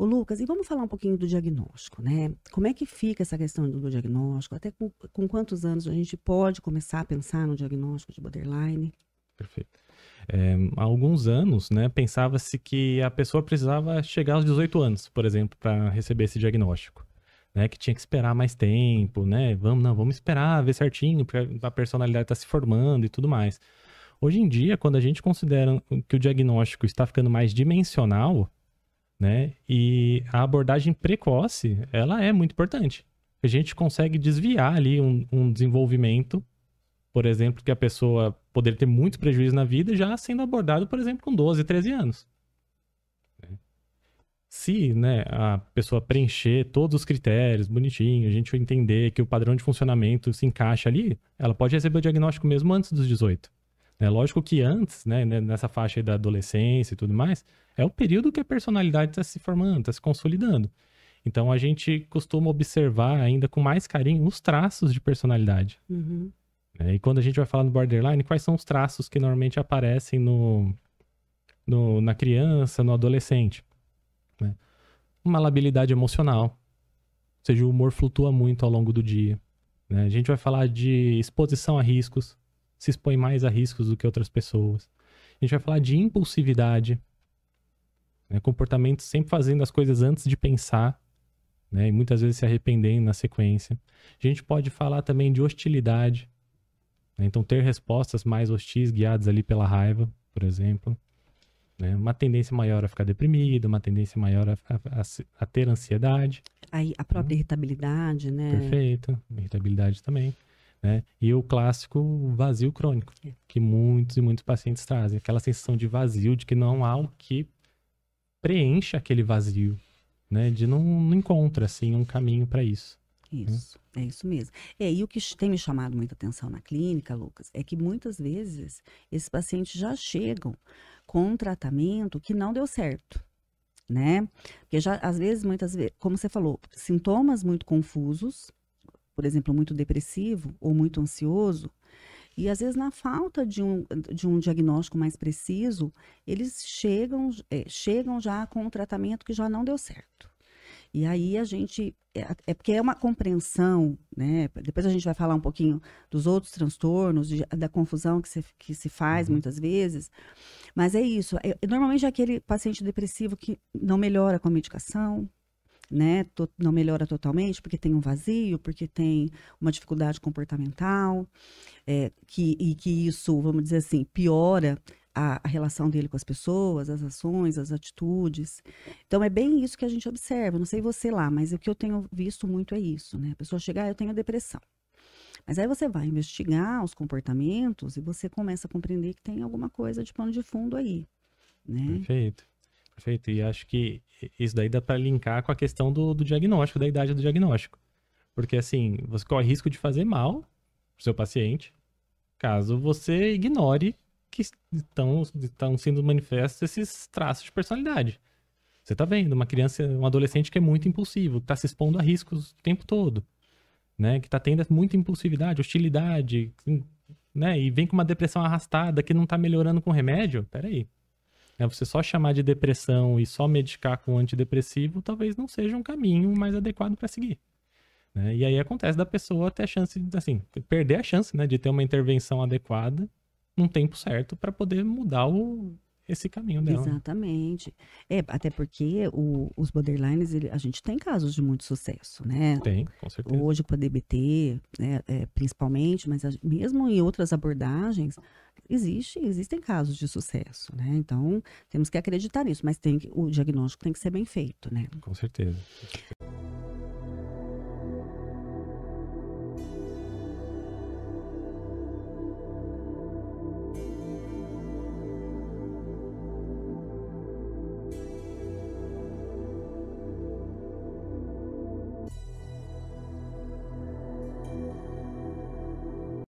Ô, Lucas, e vamos falar um pouquinho do diagnóstico, né? Como é que fica essa questão do diagnóstico? Até com quantos anos a gente pode começar a pensar no diagnóstico de borderline? Perfeito. Há alguns anos, né, pensava-se que a pessoa precisava chegar aos 18 anos, por exemplo, para receber esse diagnóstico, né, que tinha que esperar mais tempo, né, vamos esperar, ver certinho, porque a personalidade está se formando e tudo mais. Hoje em dia, quando a gente considera que o diagnóstico está ficando mais dimensional, né, e a abordagem precoce, ela é muito importante. A gente consegue desviar ali um desenvolvimento, por exemplo, que a pessoa poderia ter muitos prejuízos na vida, já sendo abordado, por exemplo, com 12, 13 anos. Se, né, a pessoa preencher todos os critérios bonitinho, a gente entender que o padrão de funcionamento se encaixa ali, ela pode receber o diagnóstico mesmo antes dos 18. É lógico que antes, né, nessa faixa aí da adolescência e tudo mais, é o período que a personalidade está se formando, está se consolidando. Então a gente costuma observar ainda com mais carinho os traços de personalidade. Uhum. E quando a gente vai falar no borderline, quais são os traços que normalmente aparecem na criança, no adolescente? Né? Uma labilidade emocional, ou seja, o humor flutua muito ao longo do dia. Né? A gente vai falar de exposição a riscos, se expõe mais a riscos do que outras pessoas. A gente vai falar de impulsividade, né? Comportamento sempre fazendo as coisas antes de pensar, né? E muitas vezes se arrependendo na sequência. A gente pode falar também de hostilidade, né? Então ter respostas mais hostis guiadas ali pela raiva, por exemplo. Né? Uma tendência maior a ficar deprimido, uma tendência maior a ter ansiedade. Aí a própria irritabilidade, né? Perfeito, irritabilidade também. Né? E o clássico vazio crônico, que muitos e muitos pacientes trazem. Aquela sensação de vazio, de que não há o que preencha aquele vazio, né? De não encontra, assim, um caminho para isso. Isso, é isso mesmo. E o que tem me chamado muita atenção na clínica, Lucas, é que muitas vezes esses pacientes já chegam com um tratamento que não deu certo, né? Porque já, às vezes, muitas vezes, como você falou, sintomas muito confusos, por exemplo, muito depressivo ou muito ansioso, e às vezes na falta de um diagnóstico mais preciso, eles chegam já com um tratamento que já não deu certo. E aí a gente, porque é uma compreensão, né? Depois a gente vai falar um pouquinho dos outros transtornos, da confusão que se faz muitas vezes, mas é isso, normalmente é aquele paciente depressivo que não melhora com a medicação, né? Não melhora totalmente porque tem um vazio, porque tem uma dificuldade comportamental, que isso, vamos dizer assim, piora a relação dele com as pessoas, as ações, as atitudes. Então, é bem isso que a gente observa. Não sei você lá, mas o que eu tenho visto muito é isso, né? A pessoa chegar, eu tenho depressão. Mas aí você vai investigar os comportamentos e você começa a compreender que tem alguma coisa de pano de fundo aí, né? Perfeito. Perfeito. E acho que isso daí dá para linkar com a questão do diagnóstico, da idade do diagnóstico. Porque, assim, você corre risco de fazer mal pro seu paciente, caso você ignore que estão sendo manifestos esses traços de personalidade. Você tá vendo uma criança, um adolescente que é muito impulsivo, que tá se expondo a riscos o tempo todo, né? Que tá tendo muita impulsividade, hostilidade, né? E vem com uma depressão arrastada que não tá melhorando com remédio. Peraí. Você só chamar de depressão e só medicar com antidepressivo talvez não seja um caminho mais adequado para seguir. Né? E aí acontece da pessoa ter a chance, assim, perder a chance, né, de ter uma intervenção adequada num tempo certo para poder mudar esse caminho dela. Exatamente. Até porque os borderlines, a gente tem casos de muito sucesso, né? Tem, com certeza. Hoje com a DBT, né, principalmente, mas mesmo em outras abordagens, existem casos de sucesso, né? Então, temos que acreditar nisso, mas o diagnóstico tem que ser bem feito, né? Com certeza.